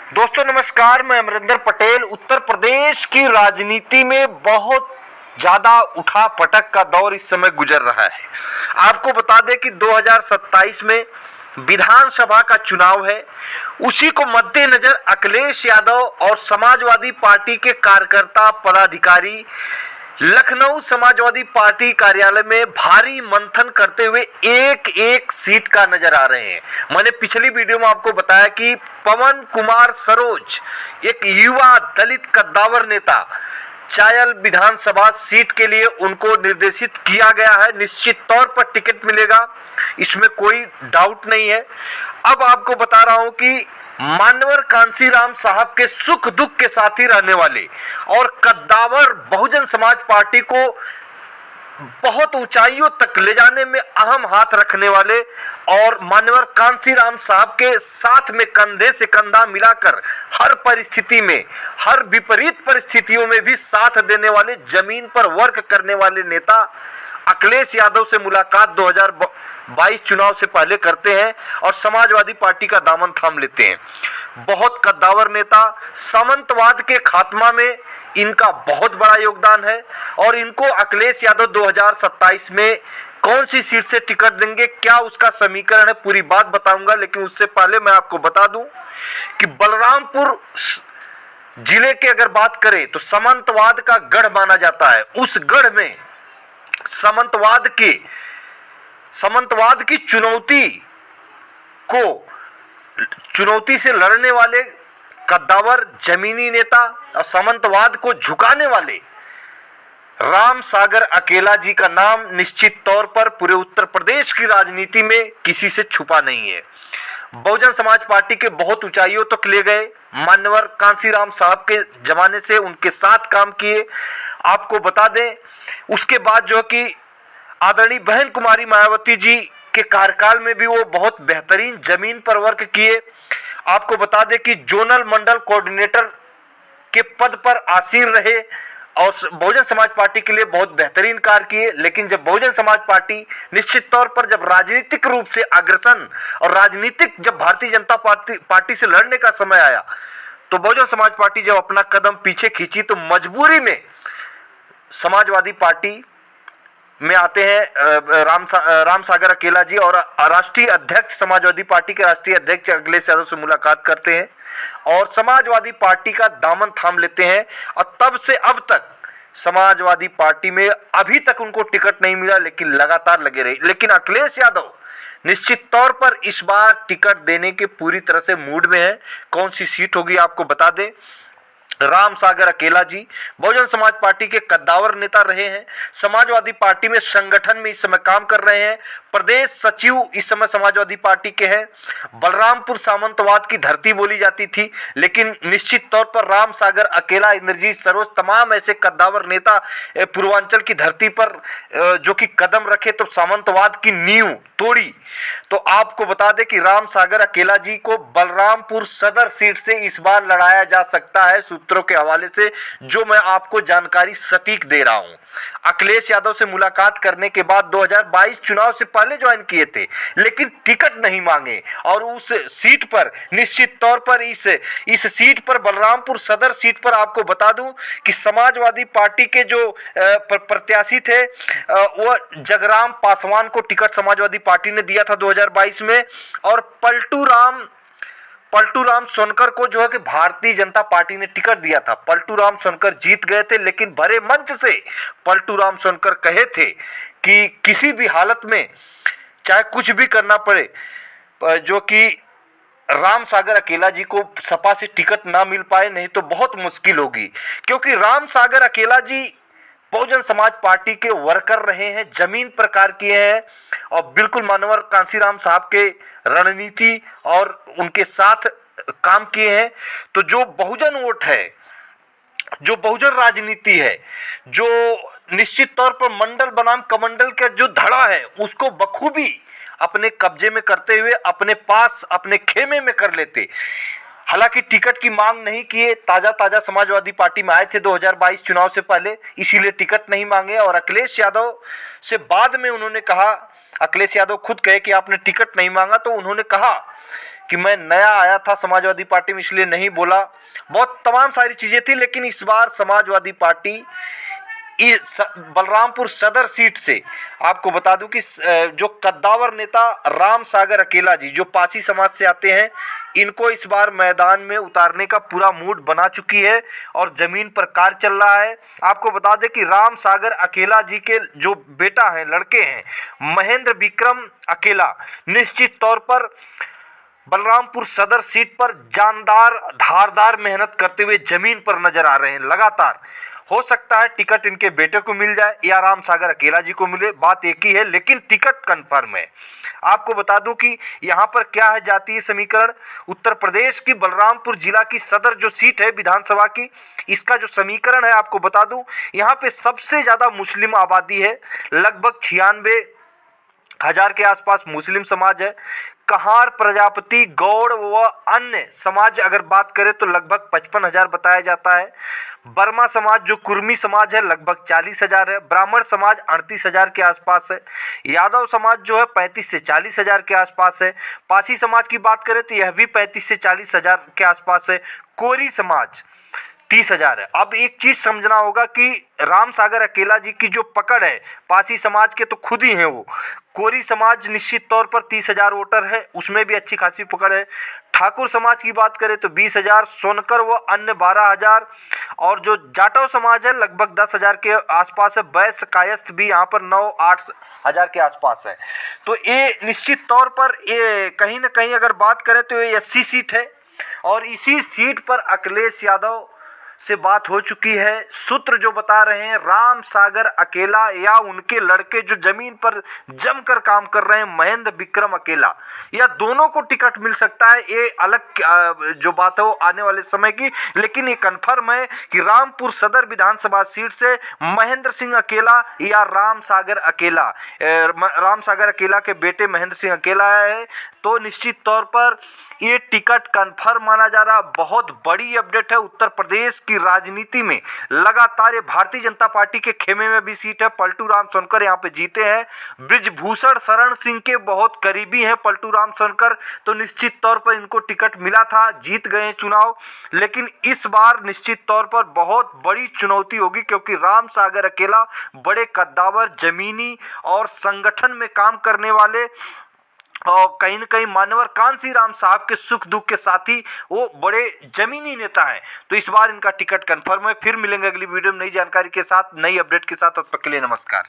दोस्तों नमस्कार, मैं अमरिंदर पटेल। उत्तर प्रदेश की राजनीति में बहुत ज्यादा उठापटक का दौर इस समय गुजर रहा है। आपको बता दें कि 2027 में विधानसभा का चुनाव है। उसी को मद्देनजर अखिलेश यादव और समाजवादी पार्टी के कार्यकर्ता पदाधिकारी लखनऊ समाजवादी पार्टी कार्यालय में भारी मंथन करते हुए एक एक सीट का नजर आ रहे हैं। मैंने पिछली वीडियो में आपको बताया कि पवन कुमार सरोज, एक युवा दलित कद्दावर नेता, चायल विधानसभा सीट के लिए उनको निर्देशित किया गया है। निश्चित तौर पर टिकट मिलेगा, इसमें कोई डाउट नहीं है। अब आपको बता रहा हूं कि मान्यवर कांसीराम साहब के सुख दुख के साथी रहने वाले और कद्दावर बहुजन समाज पार्टी को बहुत ऊंचाइयों तक ले जाने में अहम हाथ रखने वाले और मान्यवर कांसीराम साहब के साथ में कंधे से कंधा मिलाकर हर परिस्थिति में, हर विपरीत परिस्थितियों में भी साथ देने वाले, जमीन पर वर्क करने वाले नेता अखिलेश यादव से मुलाकात 2022 चुनाव से पहले करते हैं और समाजवादी पार्टी का दामन थाम लेते हैं। बहुत कद्दावर नेता, सामंतवाद के खात्मा में इनका बहुत बड़ा योगदान है और इनको अखिलेश यादव 2027 में कौन सी सीट से टिकट देंगे, क्या उसका समीकरण है, पूरी बात बताऊंगा। लेकिन उससे पहले मैं आपको बता दूं कि बलरामपुर जिले की अगर बात करें तो सामंतवाद का गढ़ माना जाता है। उस गढ़ में सामंतवाद की चुनौती से लड़ने वाले कद्दावर जमीनी नेता और सामंतवाद को झुकाने वाले राम सागर अकेला जी का नाम निश्चित तौर पर पूरे उत्तर प्रदेश की राजनीति में किसी से छुपा नहीं है। बहुजन समाज पार्टी के बहुत ऊंचाइयों तक ले गए, मान्यवर कांसीराम साहब के जमाने से उनके साथ काम किए। आपको बता दें उसके बाद जो कि आदरणीय बहन कुमारी मायावती जी के कार्यकाल में भी वो बहुत बेहतरीन जमीन पर वर्क किए। आपको बता दें कि जोनल मंडल कोऑर्डिनेटर के पद पर आसीन रहे और बहुजन समाज पार्टी के लिए बहुत बेहतरीन कार्य किए। लेकिन जब बहुजन समाज पार्टी निश्चित तौर पर जब राजनीतिक रूप से अग्रसर और जब भारतीय जनता पार्टी से लड़ने का समय आया तो बहुजन समाज पार्टी जब अपना कदम पीछे खींची तो मजबूरी में समाजवादी पार्टी में आते हैं राम सागर अकेला जी और राष्ट्रीय अध्यक्ष, समाजवादी पार्टी के राष्ट्रीय अध्यक्ष अखिलेश यादव से मुलाकात करते हैं और समाजवादी पार्टी का दामन थाम लेते हैं। और तब से अब तक समाजवादी पार्टी में अभी तक उनको टिकट नहीं मिला, लेकिन लगातार लगे रहे। लेकिन अखिलेश यादव निश्चित तौर पर इस बार टिकट देने के पूरी तरह से मूड में है। कौन सी सीट होगी आपको बता दें। राम सागर अकेला जी बहुजन समाज पार्टी के कद्दावर नेता रहे हैं, समाजवादी पार्टी में संगठन में इस समय काम कर रहे हैं, प्रदेश सचिव इस समय समाजवादी पार्टी के हैं। बलरामपुर सामंतवाद की धरती बोली जाती थी, लेकिन निश्चित तौर पर राम सागर अकेला, इंद्रजीत सरोज, तमाम ऐसे कद्दावर नेता पूर्वांचल की धरती पर जो कि कदम रखे तो सामंतवाद की नींव तोड़ी। तो आपको बता दें कि राम सागर अकेला जी को बलरामपुर सदर सीट से इस बार लड़ाया जा सकता है, सूत्रों के हवाले से जो मैं आपको जानकारी सटीक दे रहा हूं। अखिलेश यादव से मुलाकात करने के बाद 2022 चुनाव से पहले ज्वाइन किए थे, लेकिन टिकट नहीं मांगे और उस सीट पर निश्चित तौर पर इस सीट पर बलरामपुर सदर सीट पर आपको बता दूं कि समाजवादी पार्टी के जो प्रत्याशी थे वो जगराम पासवान को टिकट समाजवादी पार्टी ने दिया था 2022 में और पलटू राम सोनकर को जो है कि भारतीय जनता पार्टी ने टिकट दिया था। पलटू राम सोनकर जीत गए थे, लेकिन भरे मंच से पलटू राम सोनकर कहे थे कि किसी भी हालत में चाहे कुछ भी करना पड़े, जो कि राम सागर अकेला जी को सपा से टिकट ना मिल पाए, नहीं तो बहुत मुश्किल होगी। क्योंकि राम सागर अकेला जी बहुजन समाज पार्टी के वर्कर रहे हैं, जमीन पर कार्य किए हैं और बिल्कुल मान्यवर कांसीराम साहब के रणनीति और उनके साथ काम किए हैं। तो जो बहुजन वोट है, जो बहुजन राजनीति है, जो निश्चित तौर पर मंडल बनाम कमंडल का जो धड़ा है उसको बखूबी अपने कब्जे में करते हुए अपने पास अपने खेमे में कर लेते। हालांकि टिकट की मांग नहीं किए, ताजा समाजवादी पार्टी में आए थे 2022 चुनाव से पहले, इसीलिए टिकट नहीं मांगे। और अखिलेश यादव से बाद में उन्होंने कहा, अखिलेश यादव खुद कहे कि आपने टिकट नहीं मांगा, तो उन्होंने कहा कि मैं नया आया था समाजवादी पार्टी में इसलिए नहीं बोला, बहुत तमाम सारी चीज़ें थी। लेकिन इस बार समाजवादी पार्टी बलरामपुर सदर सीट से आपको बता दूं कि जो कद्दावर नेता राम सागर अकेला जी जो पासी समाज से आते हैं, इनको इस बार मैदान में उतारने का पूरा मूड बना चुकी है और जमीन पर कार्य चल रहा है। आपको बता दें कि राम सागर अकेला जी के जो बेटा हैं, लड़के हैं, महेंद्र विक्रम अकेला, निश्चित तौर पर बलरामपुर सदर सीट पर जानदार धारदार मेहनत करते हुए जमीन पर नजर आ रहे हैं लगातार। हो सकता है टिकट इनके बेटे को मिल जाए या राम सागर अकेला जी को मिले, बात एक ही है, लेकिन टिकट कंफर्म है। आपको बता दूं कि यहाँ पर क्या है जातीय समीकरण। उत्तर प्रदेश की बलरामपुर जिला की सदर जो सीट है विधानसभा की, इसका जो समीकरण है आपको बता दूं, यहाँ पे सबसे ज्यादा मुस्लिम आबादी है, लगभग 96,000 के आसपास मुस्लिम समाज है। कहार, प्रजापति, गौड़ व अन्य समाज अगर बात करें तो लगभग 55,000 बताया जाता है। बर्मा समाज जो कुर्मी समाज है लगभग 40,000 है। ब्राह्मण समाज 38,000 के आसपास है। यादव समाज जो है 35 से 40,000 के आसपास है। पासी समाज की बात करें तो यह भी 35 से 40,000 के आसपास है। कोरी समाज 30,000 है। अब एक चीज समझना होगा कि राम सागर अकेला जी की जो पकड़ है, पासी समाज के तो खुद ही हैं वो, कोरी समाज निश्चित तौर पर 30,000 वोटर है, उसमें भी अच्छी खासी पकड़ है। ठाकुर समाज की बात करें तो 20,000, सोनकर व अन्य 12,000, और जो जाटव समाज है लगभग 10,000 के आसपास है। वैश्य कायस्थ भी यहाँ पर 9-8 हजार के आसपास है। तो ये निश्चित तौर पर ये कहीं ना कहीं अगर बात करें तो ये एससी सीट है और इसी सीट पर अखिलेश यादव से बात हो चुकी है। सूत्र जो बता रहे हैं राम सागर अकेला या उनके लड़के जो जमीन पर जमकर काम कर रहे हैं महेंद्र विक्रम अकेला, या दोनों को टिकट मिल सकता है। ये अलग जो बात है वो आने वाले समय की, लेकिन ये कंफर्म है कि रामपुर सदर विधानसभा सीट से महेंद्र सिंह अकेला या राम सागर अकेला, राम सागर अकेला के बेटे महेंद्र सिंह अकेला है, तो निश्चित तौर पर ये टिकट कंफर्म माना जा रहा। बहुत बड़ी अपडेट है उत्तर प्रदेश की राजनीति में। लगातार ये भारतीय जनता पार्टी के खेमे में भी सीट है। पलटू राम सोनकर यहाँ पे जीते हैं। ब्रिजभूषण शरण सिंह के बहुत करीबी हैं पलटू राम सोनकर, तो निश्चित तौर पर इनको टिकट मिला था, जीत गए चुनाव। लेकिन इस बार निश्चित तौर पर बहुत बड़ी चुनौती होगी, क्योंकि राम सागर अकेला बड़े कद्दावर, जमीनी और संगठन में काम करने वाले और कहीं न कहीं मान्यवर कांसीराम साहब के सुख दुख के साथी वो बड़े जमीनी नेता हैं। तो इस बार इनका टिकट कंफर्म है। फिर मिलेंगे अगली वीडियो में नई जानकारी के साथ, नई अपडेट के साथ। तब तक के लिए नमस्कार।